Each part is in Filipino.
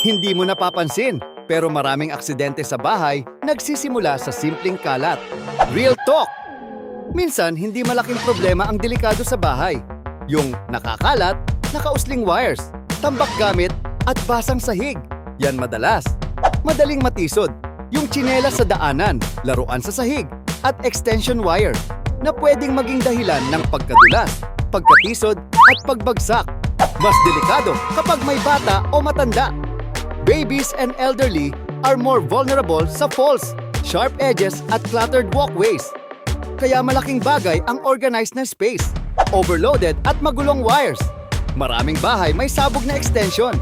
Hindi mo napapansin, pero maraming aksidente sa bahay nagsisimula sa simpleng kalat. Real talk! Minsan, hindi malaking problema ang delikado sa bahay. Yung nakakalat, nakausling wires, tambak gamit, at basang sahig. Yan madalas. Madaling matisod. Yung tsinelas sa daanan, laruan sa sahig, at extension wire na pwedeng maging dahilan ng pagkadulas, pagkatisod, at pagbagsak. Mas delikado kapag may bata o matanda. Babies and elderly are more vulnerable sa falls, sharp edges at cluttered walkways. Kaya malaking bagay ang organized na space, overloaded at magulong wires. Maraming bahay may sabog na extension,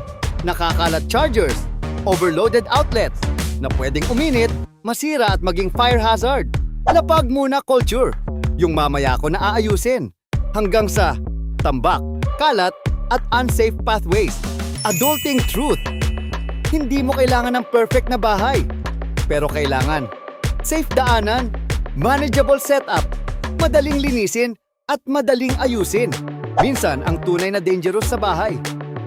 nakakalat chargers, overloaded outlets na pwedeng uminit, masira at maging fire hazard. Lapag muna culture, yung mamaya ko na aayusin. Hanggang sa tambak, kalat at unsafe pathways. Adulting truth. Hindi mo kailangan ng perfect na bahay. Pero kailangan safe daanan, manageable setup, madaling linisin at madaling ayusin. Minsan ang tunay na dangerous sa bahay,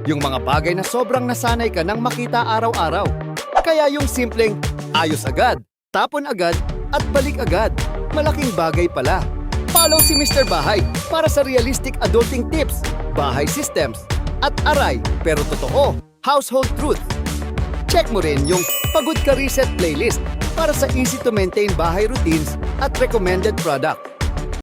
yung mga bagay na sobrang nasanay ka nang makita araw-araw. Kaya yung simpleng ayos agad, tapon agad at balik agad, malaking bagay pala. Follow si Mr. Bahay para sa realistic adulting tips, bahay systems, at aray pero totoo, household truth. Check mo rin yung Pagod Ka Reset playlist para sa easy to maintain bahay routines at recommended product.